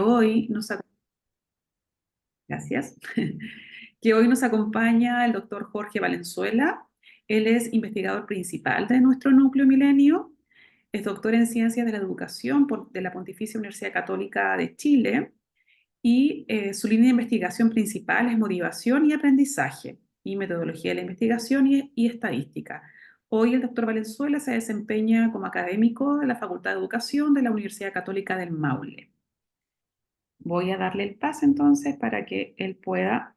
Hoy nos, gracias, que hoy nos acompaña el doctor Jorge Valenzuela. Él es investigador principal de nuestro núcleo Milenio, es doctor en Ciencias de la Educación de la Pontificia Universidad Católica de Chile y su línea de investigación principal es motivación y aprendizaje y metodología de la investigación y estadística. Hoy el doctor Valenzuela se desempeña como académico de la Facultad de Educación de la Universidad Católica del Maule. Voy a darle el pase entonces para que él pueda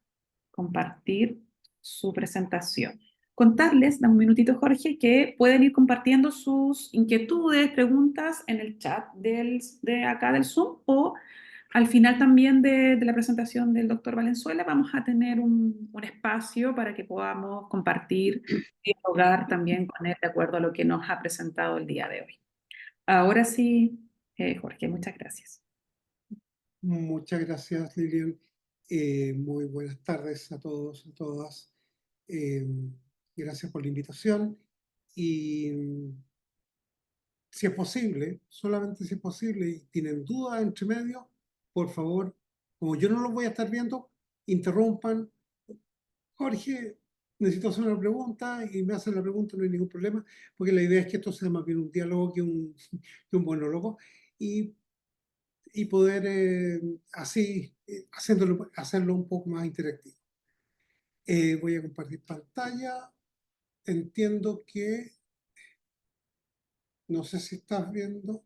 compartir su presentación. Contarles, dame un minutito Jorge, que pueden ir compartiendo sus inquietudes, preguntas en el chat de acá del Zoom o al final también de la presentación del doctor Valenzuela vamos a tener un espacio para que podamos compartir y dialogar también con él de acuerdo a lo que nos ha presentado el día de hoy. Ahora sí, Jorge, muchas gracias. Muchas gracias, Lilian. Muy buenas tardes a todos, a todas. Eh, Gracias por la invitación. Y si es posible, solamente si es posible, y tienen dudas entre medio, por favor, como yo no los voy a estar viendo, interrumpan. Jorge, necesito hacer una pregunta y me hacen la pregunta, no hay ningún problema, porque la idea es que esto sea más bien un diálogo que que un monólogo. Y poder así hacerlo un poco más interactivo. Voy a compartir pantalla. Entiendo que, no sé si estás viendo.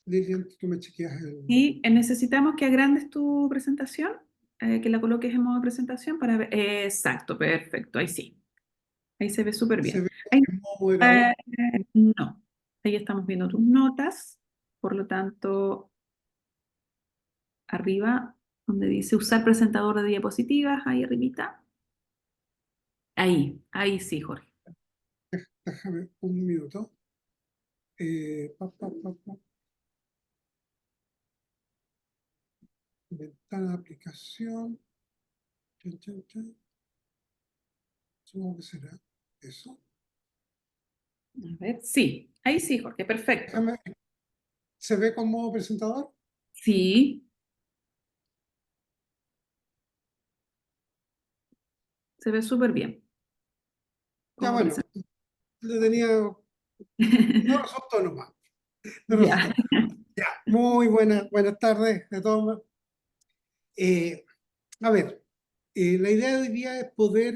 Lilian, tú me chequeas el... Y necesitamos que agrandes tu presentación, que la coloques en modo presentación para ver. Exacto, perfecto, ahí sí. Ahí se ve súper ¿Se bien. ve Ahí, en modo moderador? no, ahí estamos viendo tus notas, por lo tanto, arriba, donde dice usar presentador de diapositivas, ahí arribita. Ahí sí, Jorge. Déjame un minuto. Ventana de aplicación. Chan, chan, chan. Supongo que será eso. A ver, sí, ahí sí, Jorge, perfecto. Déjame, ¿se ve con modo presentador? Sí, se ve súper bien. Ya Como bueno, le tenía... No resultó nomás. No Ya. resultó. Ya, muy buenas tardes a todos. Eh, a ver, la idea de hoy día es poder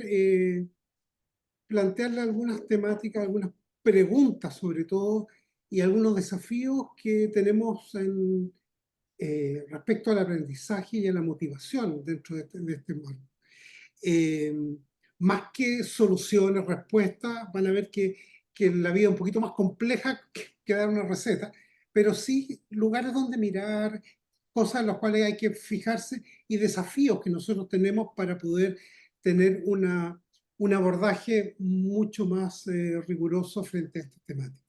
plantearle algunas temáticas, algunas preguntas sobre todo, y algunos desafíos que tenemos respecto al aprendizaje y a la motivación dentro de este marco. Eh, Más que soluciones, respuestas, van a ver que la vida es un poquito más compleja que dar una receta, pero sí lugares donde mirar, cosas en las cuales hay que fijarse y desafíos que nosotros tenemos para poder tener un abordaje mucho más riguroso frente a estas temáticas.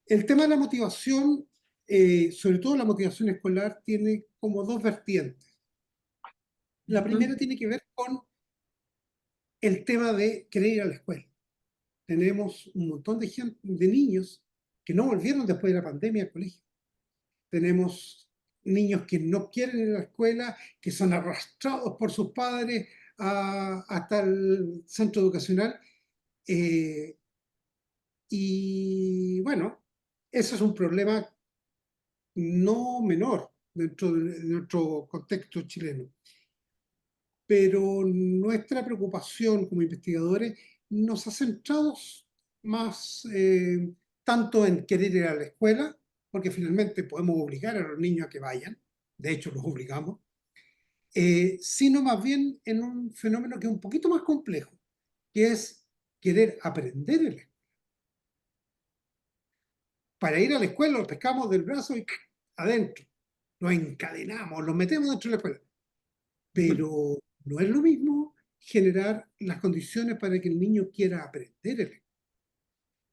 El tema de la motivación, sobre todo la motivación escolar, tiene como dos vertientes. La primera tiene que ver con el tema de querer ir a la escuela. Tenemos un montón de gente, de niños que no volvieron después de la pandemia al colegio. Tenemos niños que no quieren ir a la escuela, que son arrastrados por sus padres hasta el centro educacional. eh, y bueno, eso es un problema no menor dentro de nuestro contexto chileno. Pero nuestra preocupación como investigadores nos ha centrado más tanto en querer ir a la escuela, porque finalmente podemos obligar a los niños a que vayan, de hecho los obligamos, sino más bien en un fenómeno que es un poquito más complejo, que es querer aprender en la escuela. Para ir a la escuela los pescamos del brazo y adentro, los encadenamos, los metemos dentro de la escuela. Pero no es lo mismo generar las condiciones para que el niño quiera aprender.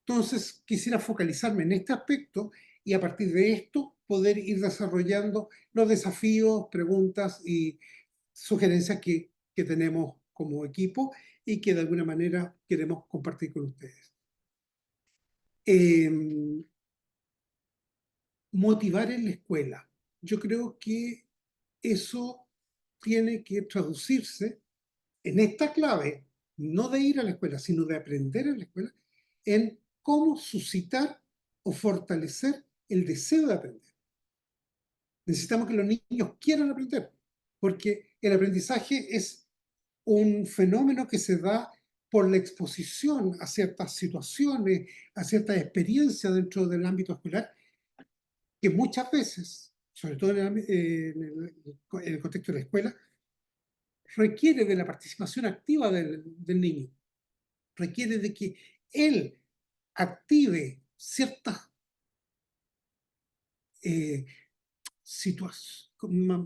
Entonces, quisiera focalizarme en este aspecto y a partir de esto poder ir desarrollando los desafíos, preguntas y sugerencias que tenemos como equipo y que de alguna manera queremos compartir con ustedes. Eh, motivar en la escuela. Yo creo que eso tiene que traducirse en esta clave, no de ir a la escuela, sino de aprender en la escuela, en cómo suscitar o fortalecer el deseo de aprender. Necesitamos que los niños quieran aprender, porque el aprendizaje es un fenómeno que se da por la exposición a ciertas situaciones, a ciertas experiencias dentro del ámbito escolar, que muchas veces, sobre todo en el contexto de la escuela, requiere de la participación activa del niño, requiere de que él active ciertas eh, situaciones,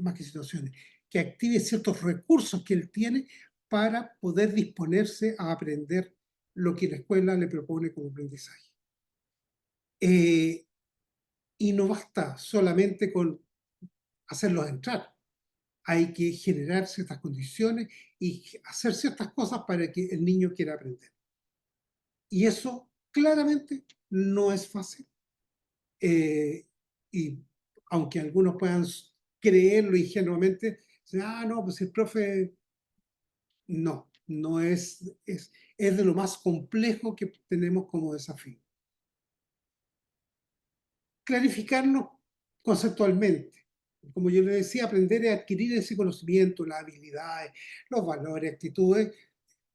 más que situaciones, que active ciertos recursos que él tiene para poder disponerse a aprender lo que la escuela le propone como aprendizaje. Eh, y no basta solamente con hacerlos entrar, hay que generar ciertas condiciones y hacer ciertas cosas para que el niño quiera aprender. Y eso claramente no es fácil. Eh, y aunque algunos puedan creerlo ingenuamente, no, pues el profe, no, no es de lo más complejo que tenemos como desafío. Clarificarnos conceptualmente. Como yo le decía, aprender a adquirir ese conocimiento, las habilidades, los valores, actitudes,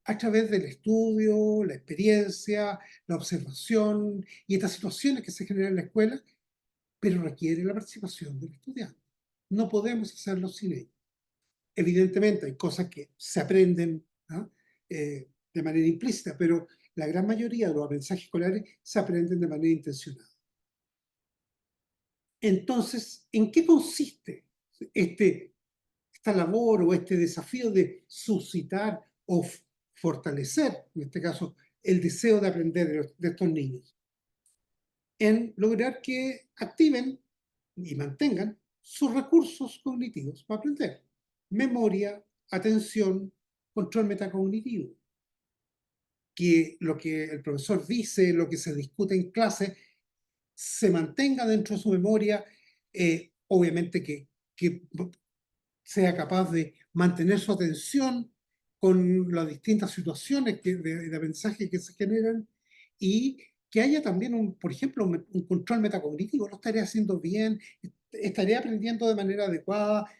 a través del estudio, la experiencia, la observación y estas situaciones que se generan en la escuela, pero requiere la participación del estudiante. No podemos hacerlo sin ello. Evidentemente hay cosas que se aprenden, ¿no? De manera implícita, pero la gran mayoría de los aprendizajes escolares se aprenden de manera intencionada. Entonces, ¿en qué consiste esta labor o este desafío de suscitar o fortalecer, en este caso, el deseo de aprender de estos niños? En lograr que activen y mantengan sus recursos cognitivos para aprender. Memoria, atención, control metacognitivo. Que lo que el profesor dice, lo que se discute en clase, se mantenga dentro de su memoria, obviamente que sea capaz de mantener su atención con las distintas situaciones de aprendizaje que se generan y que haya también, por ejemplo, un control metacognitivo, lo estaré haciendo bien, estaré aprendiendo de manera adecuada,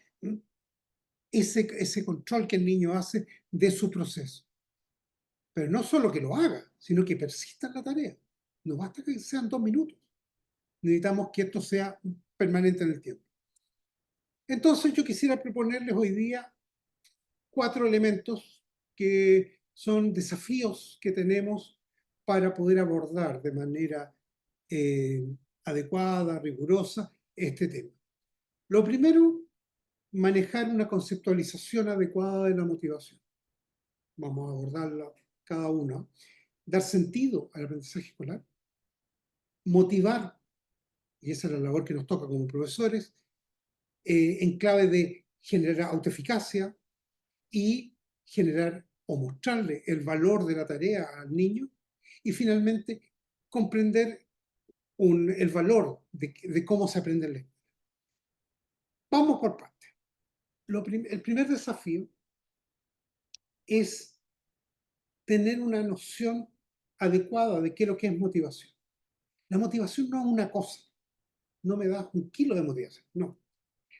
ese control que el niño hace de su proceso. Pero no solo que lo haga, sino que persista en la tarea. No basta que sean 2 minutos. Necesitamos que esto sea permanente en el tiempo. Entonces yo quisiera proponerles hoy día 4 elementos que son desafíos que tenemos para poder abordar de manera eh, adecuada, rigurosa, este tema. Lo primero, manejar una conceptualización adecuada de la motivación. Vamos a abordarla cada una. Dar sentido al aprendizaje escolar. Motivar, y esa es la labor que nos toca como profesores, en clave de generar autoeficacia y generar o mostrarle el valor de la tarea al niño y finalmente comprender el valor de cómo se aprende la escuela. Vamos por partes. El primer desafío es tener una noción adecuada de qué es lo que es motivación. La motivación no es una cosa, no me das 1 kilo de motivación, no.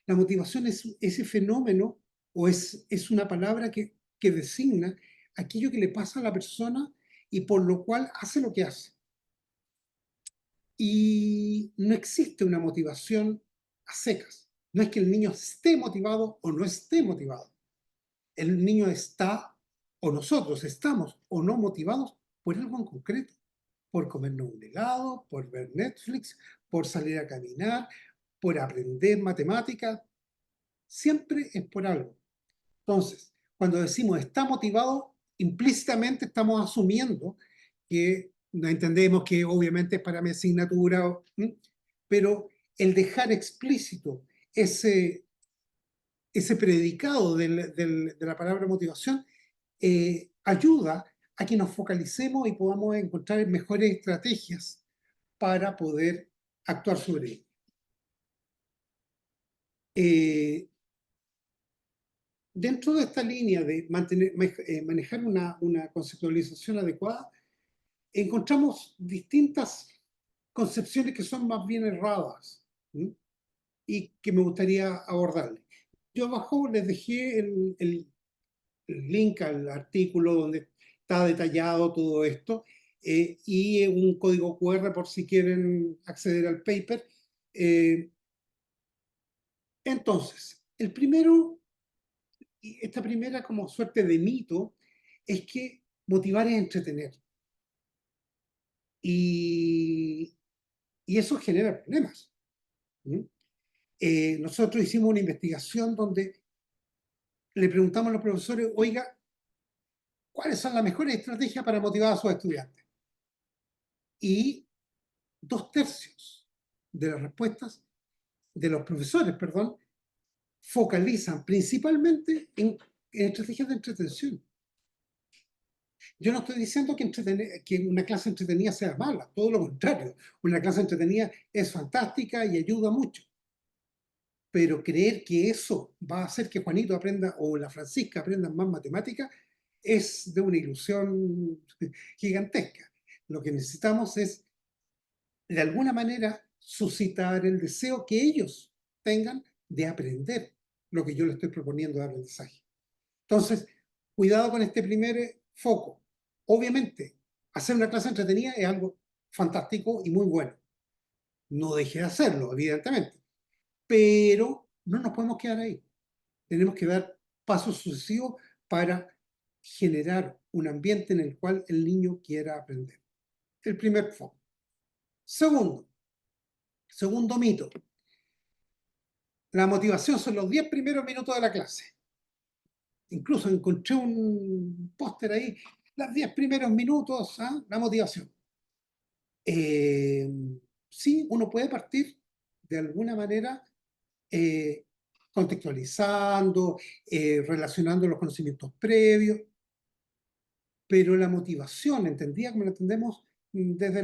La motivación es ese fenómeno o es una palabra que designa aquello que le pasa a la persona y por lo cual hace lo que hace. Y no existe una motivación a secas. No es que el niño esté motivado o no esté motivado. El niño está o nosotros estamos o no motivados por algo en concreto. Por comernos un helado, por ver Netflix, por salir a caminar, por aprender matemáticas. Siempre es por algo. Entonces, cuando decimos está motivado, implícitamente estamos asumiendo que no entendemos que obviamente es para mi asignatura, pero el dejar explícito ese predicado de la palabra motivación ayuda a que nos focalicemos y podamos encontrar mejores estrategias para poder actuar sobre ello. Eh, Dentro de esta línea de manejar una conceptualización adecuada, encontramos distintas concepciones que son más bien erradas, ¿sí? Y que me gustaría abordarle. Yo abajo les dejé el link al artículo donde está detallado todo esto, y un código QR por si quieren acceder al paper. Eh, entonces, el primero, y esta primera como suerte de mito, es que motivar es entretener. Y, y eso genera problemas. ¿Sí? Nosotros hicimos una investigación donde le preguntamos a los profesores, oiga, ¿cuáles son las mejores estrategias para motivar a sus estudiantes? Y 2/3 de las respuestas de los profesores, perdón, focalizan principalmente en estrategias de entretención. Yo no estoy diciendo que una clase entretenida sea mala, todo lo contrario. Una clase entretenida es fantástica y ayuda mucho. Pero creer que eso va a hacer que Juanito aprenda o la Francisca aprendan más matemáticas es de una ilusión gigantesca. Lo que necesitamos es, de alguna manera, suscitar el deseo que ellos tengan de aprender lo que yo les estoy proponiendo de aprendizaje. Entonces, cuidado con este primer foco. Obviamente, hacer una clase entretenida es algo fantástico y muy bueno. No deje de hacerlo, evidentemente. Pero no nos podemos quedar ahí. Tenemos que dar pasos sucesivos para generar un ambiente en el cual el niño quiera aprender. El primer foco. Segundo mito. La motivación son los 10 primeros minutos de la clase. Incluso encontré un póster ahí, los 10 primeros minutos, ¿ah? La motivación. Eh, sí, uno puede partir de alguna manera eh, contextualizando, relacionando los conocimientos previos, pero la motivación, entendida como la entendemos desde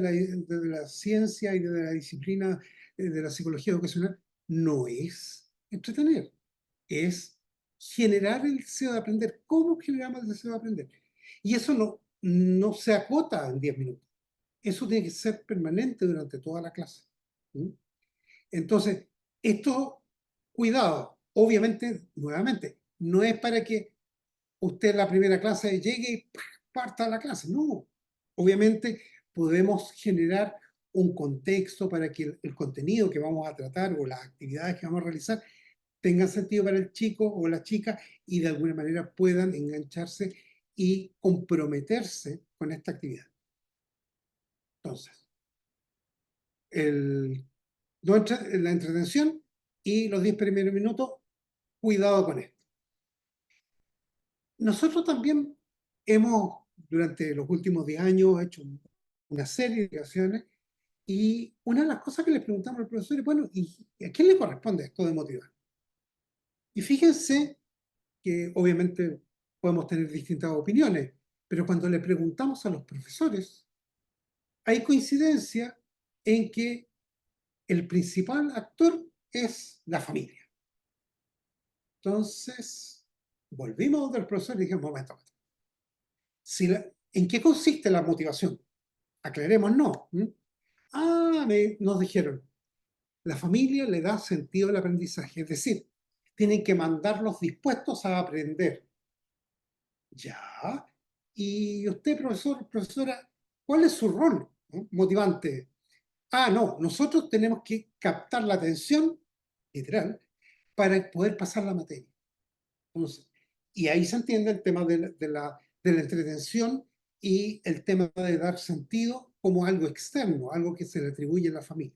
la ciencia y desde la disciplina de la psicología educacional, no es entretener, es generar el deseo de aprender. ¿Cómo generamos el deseo de aprender? Y eso no se acota en 10 minutos. Eso tiene que ser permanente durante toda la clase. ¿Sí? Entonces, esto, cuidado, obviamente, nuevamente, no es para que usted en la primera clase llegue y parta a la clase. No, obviamente podemos generar un contexto para que el contenido que vamos a tratar o las actividades que vamos a realizar tengan sentido para el chico o la chica y de alguna manera puedan engancharse y comprometerse con esta actividad. Entonces, el, la entretención y los 10 primeros minutos, cuidado con esto. Nosotros también hemos, durante los últimos 10 años, hecho una serie de acciones y una de las cosas que les preguntamos al profesor es, bueno, ¿y a quién le corresponde esto de motivar? Y fíjense que obviamente podemos tener distintas opiniones, pero cuando le preguntamos a los profesores, hay coincidencia en que el principal actor es la familia. Entonces, volvimos del profesor y dijimos, momento, si ¿en qué consiste la motivación? Aclaremos, no. Nos dijeron, la familia le da sentido al aprendizaje, es decir, tienen que mandarlos dispuestos a aprender. Ya. Y usted, profesor, profesora, ¿cuál es su rol? ¿No? Motivante. No, nosotros tenemos que captar la atención, literal, para poder pasar la materia. Entonces, y ahí se entiende el tema de la entretención y el tema de dar sentido como algo externo, algo que se le atribuye a la familia.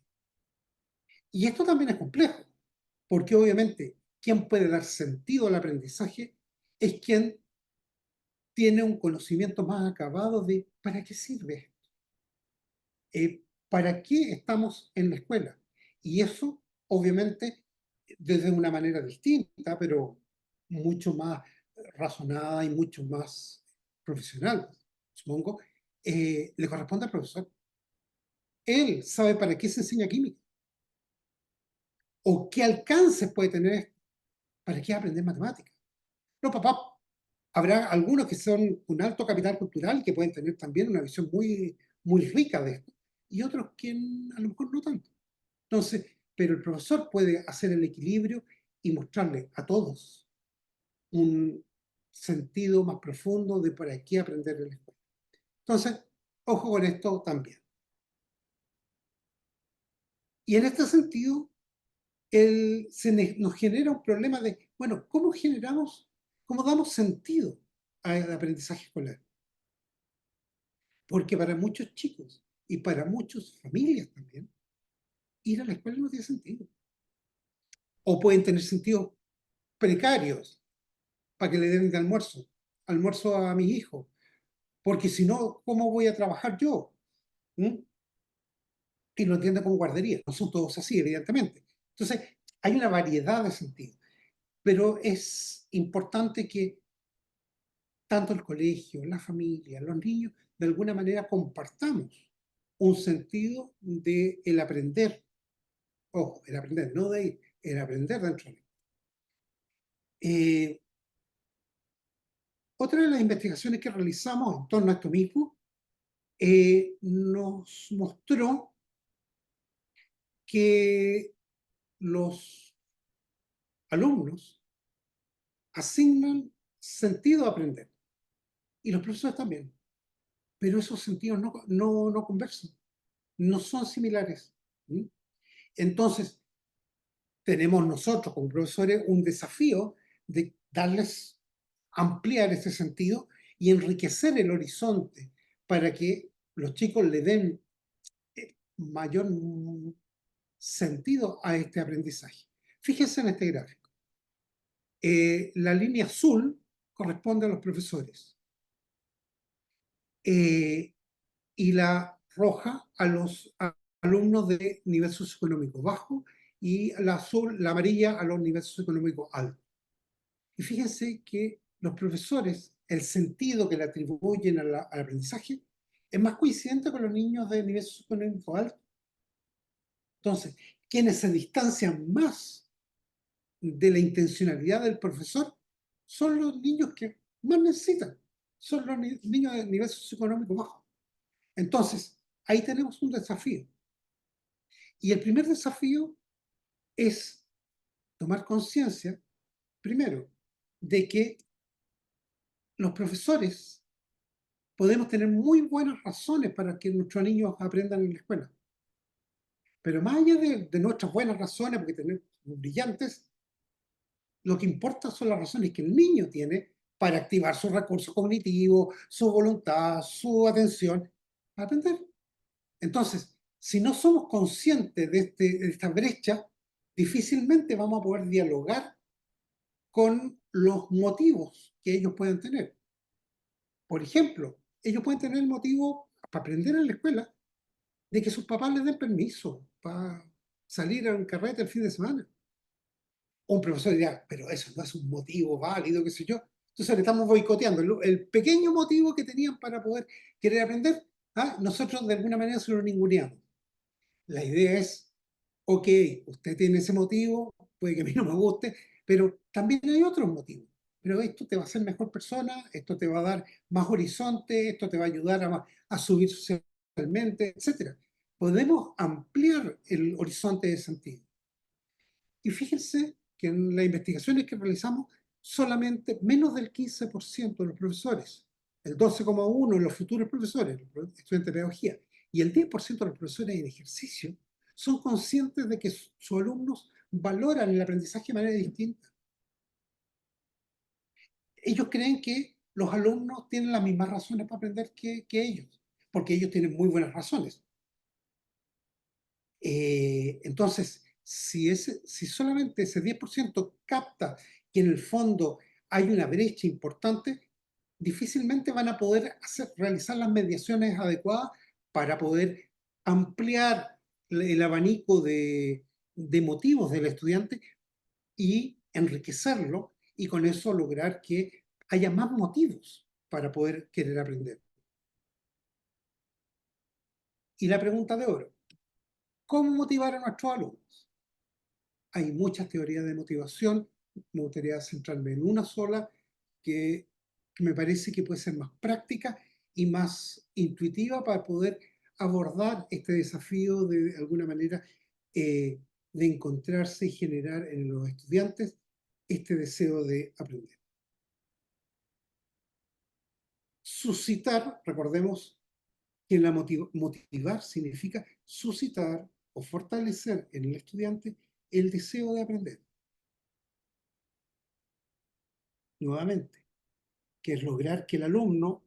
Y esto también es complejo, porque obviamente quien puede dar sentido al aprendizaje es quien tiene un conocimiento más acabado de para qué sirve, para qué estamos en la escuela. Y eso, obviamente, desde una manera distinta, pero mucho más razonada y mucho más profesional, supongo, le corresponde al profesor. Él sabe para qué se enseña química. ¿O qué alcance puede tener esto? ¿Para qué aprender matemáticas? Los papás, habrá algunos que son un alto capital cultural que pueden tener también una visión muy, muy rica de esto, y otros que a lo mejor no tanto. Entonces, pero el profesor puede hacer el equilibrio y mostrarle a todos un sentido más profundo de para qué aprender en la escuela. Entonces, ojo con esto también. Y en este sentido, nos genera un problema de, bueno, ¿cómo generamos, cómo damos sentido al aprendizaje escolar? Porque para muchos chicos y para muchas familias también, ir a la escuela no tiene sentido. O pueden tener sentidos precarios para que le den de almuerzo a mis hijos, porque si no, ¿cómo voy a trabajar yo? ¿Mm? Y lo entiende como guardería. No son todos así, evidentemente. Entonces, hay una variedad de sentidos, pero es importante que tanto el colegio, la familia, los niños, de alguna manera compartamos un sentido de el aprender. Ojo, el aprender, no de ir, el aprender dentro de él. Otra de las investigaciones que realizamos en torno a esto mismo nos mostró que los alumnos asignan sentido a aprender y los profesores también, pero esos sentidos no conversan, no son similares. ¿Mm? Entonces, tenemos nosotros como profesores un desafío de darles, ampliar ese sentido y enriquecer el horizonte para que los chicos le den mayor sentido a este aprendizaje. Fíjense en este gráfico. La línea azul corresponde a los profesores y la roja a los alumnos de nivel socioeconómico bajo y la azul, la amarilla a los niveles socioeconómicos altos. Y fíjense que los profesores, el sentido que le atribuyen al aprendizaje es más coincidente con los niños de nivel socioeconómico alto. Entonces, quienes se distancian más de la intencionalidad del profesor son los niños que más necesitan, son los niños de nivel socioeconómico bajo. Entonces, ahí tenemos un desafío. Y el primer desafío es tomar conciencia, primero, de que los profesores podemos tener muy buenas razones para que nuestros niños aprendan en la escuela. Pero más allá de nuestras buenas razones, porque tenemos brillantes, lo que importa son las razones que el niño tiene para activar sus recursos cognitivos, su voluntad, su atención, para aprender. Entonces, si no somos conscientes de esta brecha, difícilmente vamos a poder dialogar con los motivos que ellos pueden tener. Por ejemplo, ellos pueden tener el motivo para aprender en la escuela de que sus papás les den permiso para salir a un carrete el fin de semana. Un profesor dirá, pero eso no es un motivo válido, qué sé yo. Entonces le estamos boicoteando el pequeño motivo que tenían para poder querer aprender. Nosotros de alguna manera se lo ninguneamos. La idea es, ok, usted tiene ese motivo, puede que a mí no me guste, pero también hay otros motivos. Pero esto te va a hacer mejor persona, esto te va a dar más horizonte, esto te va a ayudar a subir socialmente, etcétera. Podemos ampliar el horizonte de sentido. Y fíjense que en las investigaciones que realizamos, solamente menos del 15% de los profesores, el 12,1% de los futuros profesores, los estudiantes de pedagogía, y el 10% de los profesores en ejercicio, son conscientes de que sus alumnos valoran el aprendizaje de manera distinta. Ellos creen que los alumnos tienen las mismas razones para aprender que ellos, porque ellos tienen muy buenas razones. Entonces, si solamente ese 10% capta que en el fondo hay una brecha importante, difícilmente van a poder realizar las mediaciones adecuadas para poder ampliar el abanico de motivos del estudiante y enriquecerlo y con eso lograr que haya más motivos para poder querer aprender. Y la pregunta de oro, ¿cómo motivar a nuestros alumnos? Hay muchas teorías de motivación, me gustaría centrarme en una sola que me parece que puede ser más práctica y más intuitiva para poder abordar este desafío de alguna manera, eh, de encontrarse y generar en los estudiantes este deseo de aprender. Suscitar, recordemos que motivar significa suscitar o fortalecer en el estudiante el deseo de aprender. Nuevamente, que es lograr que el alumno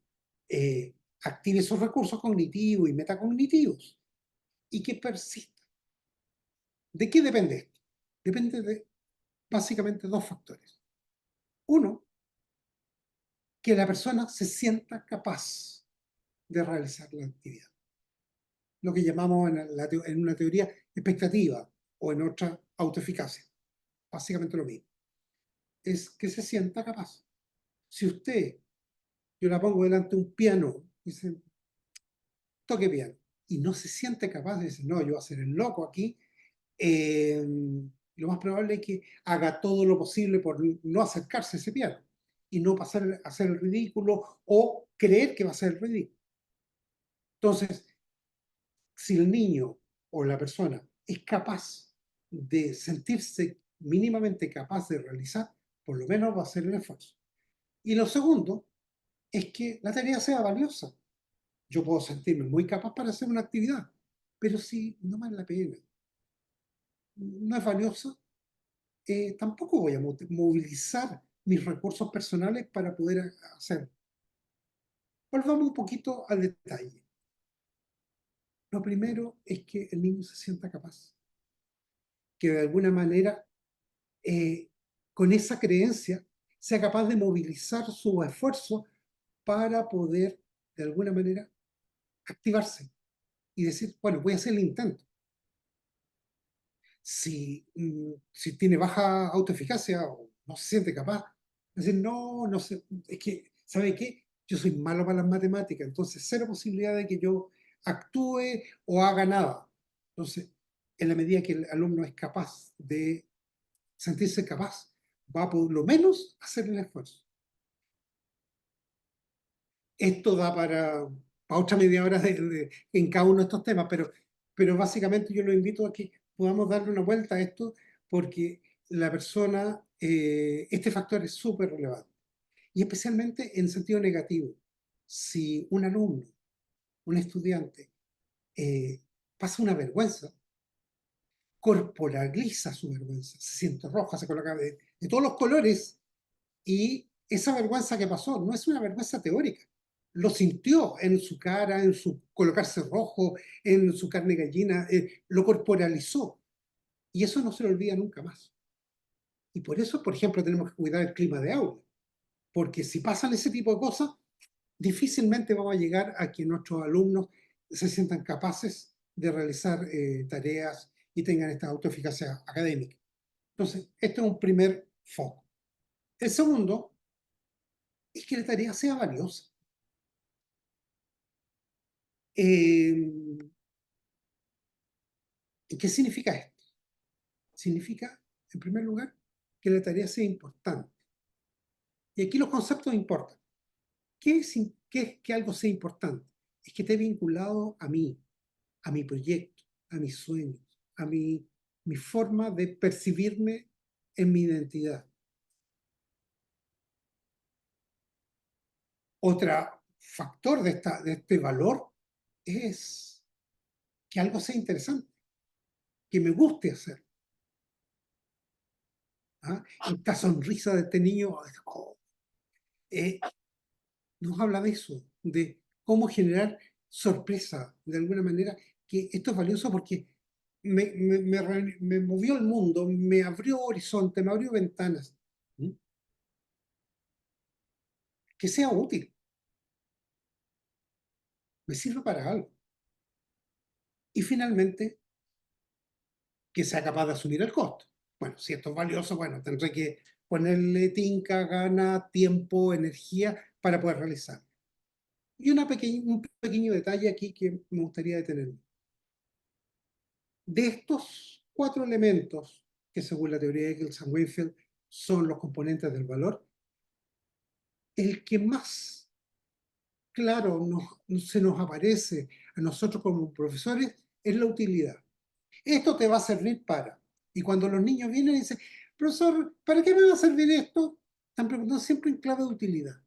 active sus recursos cognitivos y metacognitivos y que persista. ¿De qué depende esto? Depende de básicamente dos factores. Uno, que la persona se sienta capaz de realizar la actividad. Lo que llamamos en una teoría expectativa o en otra autoeficacia. Básicamente lo mismo. Es que se sienta capaz. Si usted, yo la pongo delante de un piano, dice, toque piano, y no se siente capaz de decir, no, yo voy a ser el loco aquí, eh, lo más probable es que haga todo lo posible por no acercarse a ese piano y no pasar a hacer el ridículo o creer que va a ser el ridículo. Entonces, si el niño o la persona es capaz de sentirse mínimamente capaz de realizar, por lo menos va a hacer el esfuerzo. Y lo segundo es que la tarea sea valiosa. Yo puedo sentirme muy capaz para hacer una actividad, pero si no vale la pena, no es valiosa, tampoco voy a movilizar mis recursos personales para poder hacerlo. Volvamos un poquito al detalle. Lo primero es que el niño se sienta capaz, que de alguna manera, eh, con esa creencia, sea capaz de movilizar su esfuerzo para poder, de alguna manera, activarse y decir, bueno, voy a hacer el intento. Si tiene baja autoeficacia o no se siente capaz, decir, no, no sé, es que, ¿sabe qué? Yo soy malo para las matemáticas, entonces cero posibilidad de que yo actúe o haga nada. Entonces, en la medida que el alumno es capaz de sentirse capaz, va a por lo menos hacer el esfuerzo. Esto da para otra media hora en cada uno de estos temas, pero básicamente yo lo invito a que podamos darle una vuelta a esto porque la persona, este factor es súper relevante y especialmente en sentido negativo. Si un alumno, un estudiante, eh, pasa una vergüenza, corporaliza su vergüenza, se siente roja, se coloca de todos los colores. Y esa vergüenza que pasó no es una vergüenza teórica. Lo sintió en su cara, en su colocarse rojo, en su carne gallina, lo corporalizó. Y eso no se lo olvida nunca más. Y por eso, por ejemplo, tenemos que cuidar el clima de aula. Porque si pasan ese tipo de cosas, difícilmente vamos a llegar a que nuestros alumnos se sientan capaces de realizar tareas y tengan esta autoeficacia académica. Entonces, este es un primer foco. El segundo es que la tarea sea valiosa. ¿Qué significa esto? Significa, en primer lugar, que la tarea sea importante. Y aquí los conceptos importan. ¿Qué es que algo sea importante? Es que esté vinculado a mí, a mi proyecto, a mis sueños, a mi forma de percibirme en mi identidad. Otro factor de este valor es que algo sea interesante, que me guste hacer. ¿Ah? Esta sonrisa de este niño, oh, eh, nos habla de eso, de cómo generar sorpresa, de alguna manera, que esto es valioso porque me movió el mundo, me abrió horizonte, me abrió ventanas. ¿Mm? Que sea útil, me sirva para algo. Y finalmente, que sea capaz de asumir el costo. Bueno, si esto es valioso, bueno, tendré que ponerle tinca, gana, tiempo, energía para poder realizarlo. Y un pequeño detalle aquí que me gustaría detenerme. De estos cuatro elementos que según la teoría de Gilson-Winfield son los componentes del valor, el que más claro se nos aparece a nosotros como profesores es la utilidad. Esto te va a servir para. Y cuando los niños vienen y dicen, profesor, ¿para qué me va a servir esto? Están preguntando siempre en clave de utilidad.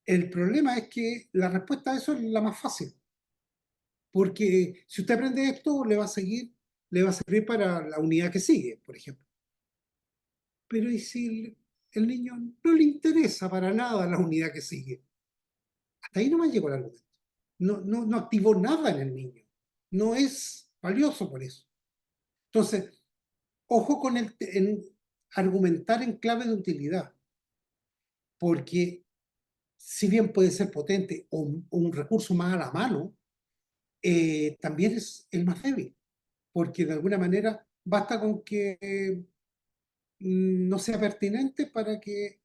El problema es que la respuesta a eso es la más fácil, porque si usted aprende esto, le va a servir para la unidad que sigue, por ejemplo. Pero ¿y si el niño no le interesa para nada la unidad que sigue? Hasta ahí no me llegó el argumento. No activó nada en el niño. No es valioso por eso. Entonces, ojo con en argumentar en clave de utilidad, porque si bien puede ser potente o un recurso más a la mano, también es el más débil, porque de alguna manera basta con que no sea pertinente para que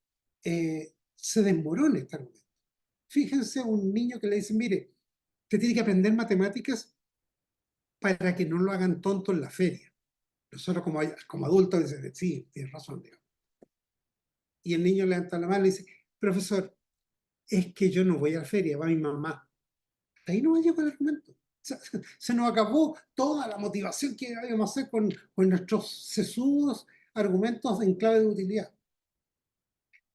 se desmorone este argumento. Fíjense un niño que le dice, mire, usted tiene que aprender matemáticas para que no lo hagan tonto en la feria. Nosotros como adultos decimos, sí, tienes razón, digamos. Y el niño levanta la mano y dice, profesor, es que yo no voy a la feria, va mi mamá. Hasta ahí no va a llegar el argumento. Se nos acabó toda la motivación que íbamos a hacer con nuestros sesudos argumentos en clave de utilidad.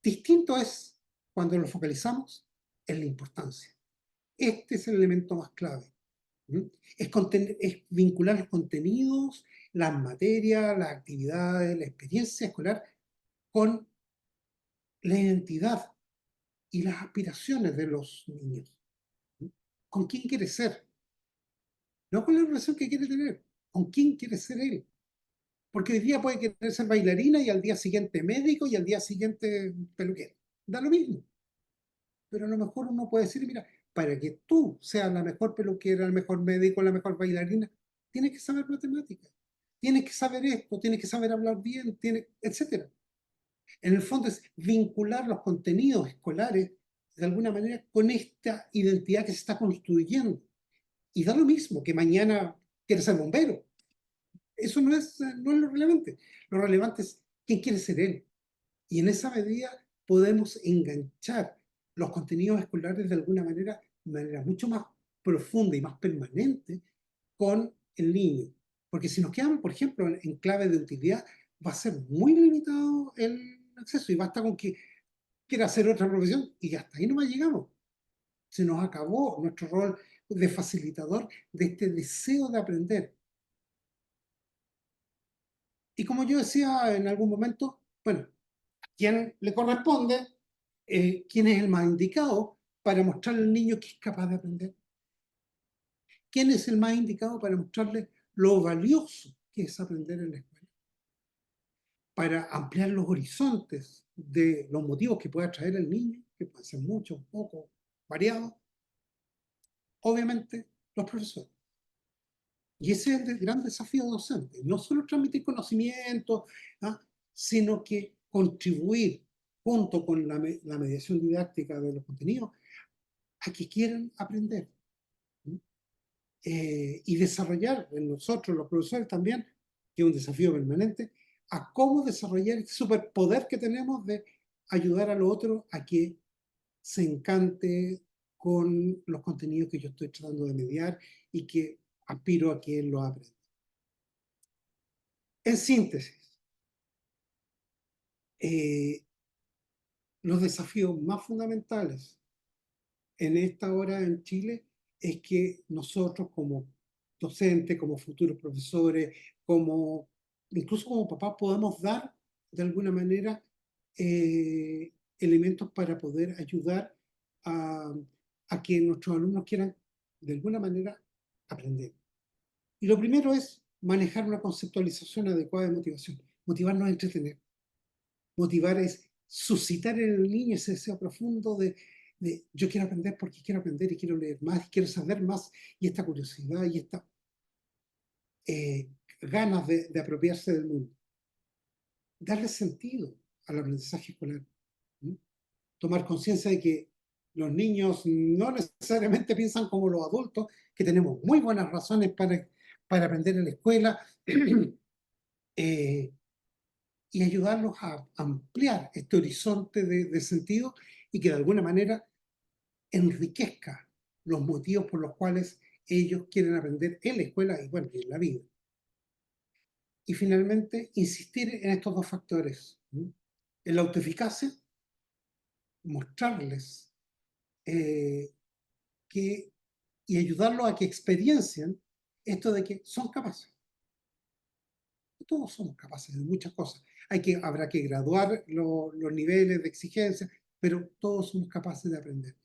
Distinto es cuando lo focalizamos en la importancia. Este es el elemento más clave. ¿Mm? Es vincular los contenidos, las materias, las actividades, la experiencia escolar con la identidad y las aspiraciones de los niños. ¿Mm? ¿Con quién quiere ser? No con la relación que quiere tener, con quién quiere ser él. Porque hoy día puede querer ser bailarina y al día siguiente médico y al día siguiente peluquero. Da lo mismo. Pero a lo mejor uno puede decir, mira, para que tú seas la mejor peluquera, el mejor médico, la mejor bailarina, tienes que saber matemáticas, tienes que saber esto, tienes que saber hablar bien, etcétera. En el fondo es vincular los contenidos escolares de alguna manera con esta identidad que se está construyendo. Y da lo mismo que mañana quieres ser bombero. Eso no es lo relevante. Lo relevante es quién quiere ser él. Y en esa medida podemos enganchar los contenidos escolares de manera mucho más profunda y más permanente con el niño. Porque si nos quedamos, por ejemplo, en clave de utilidad, va a ser muy limitado el acceso y basta con que quiera hacer otra profesión y hasta ahí nomás llegamos. Se nos acabó nuestro rol de facilitador de este deseo de aprender. Y como yo decía en algún momento, bueno, ¿a quién le corresponde? ¿Quién es el más indicado para mostrarle al niño que es capaz de aprender? ¿Quién es el más indicado para mostrarle lo valioso que es aprender en la escuela? Para ampliar los horizontes de los motivos que pueda traer el niño, que pueden ser muchos, pocos, variados, obviamente los profesores. Y ese es el gran desafío docente, no solo transmitir conocimiento, ¿ah? Sino que contribuir junto con la mediación didáctica de los contenidos a que quieran aprender. Y desarrollar en nosotros, los profesores también, que es un desafío permanente, a cómo desarrollar este superpoder que tenemos de ayudar al otro a que se encante con los contenidos que yo estoy tratando de mediar y que aspiro a que él lo aprenda. En síntesis, eh, los desafíos más fundamentales en esta hora en Chile es que nosotros como docentes, como futuros profesores, incluso como papás, podamos dar de alguna manera elementos para poder ayudar a, a que nuestros alumnos quieran de alguna manera aprender. Y lo primero es manejar una conceptualización adecuada de motivación. Motivarnos a entretener. Motivar es suscitar en el niño ese deseo profundo de yo quiero aprender porque quiero aprender y quiero leer más y quiero saber más y esta curiosidad y esta eh, ganas de apropiarse del mundo. Darle sentido al aprendizaje escolar. ¿Mm? Tomar conciencia de que los niños no necesariamente piensan como los adultos, que tenemos muy buenas razones para aprender en la escuela, eh, y ayudarlos a ampliar este horizonte de sentido y que de alguna manera enriquezca los motivos por los cuales ellos quieren aprender en la escuela y bueno, y en la vida. Y finalmente, insistir en estos dos factores, ¿m? En la autoeficacia, mostrarles eh, que, y ayudarlos a que experiencien esto de que son capaces. Todos somos capaces de muchas cosas. Habrá que graduar los niveles de exigencia, pero todos somos capaces de aprender.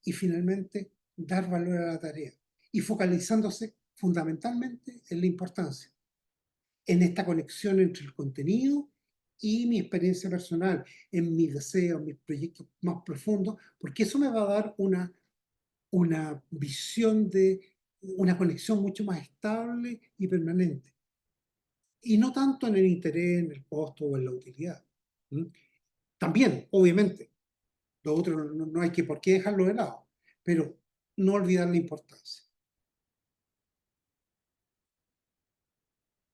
Y finalmente, dar valor a la tarea y focalizándose fundamentalmente en la importancia, en esta conexión entre el contenido y mi experiencia personal, en mis deseos, mis proyectos más profundos, porque eso me va a dar una visión de una conexión mucho más estable y permanente. Y no tanto en el interés, en el costo o en la utilidad. ¿M? También, obviamente, lo otro no hay que por qué dejarlo de lado, pero no olvidar la importancia.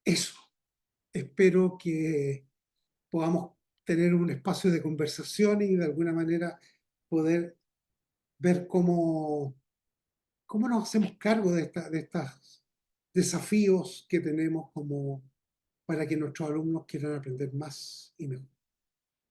Eso, espero que podamos tener un espacio de conversación y de alguna manera poder ver cómo nos hacemos cargo de estos desafíos que tenemos como para que nuestros alumnos quieran aprender más y mejor.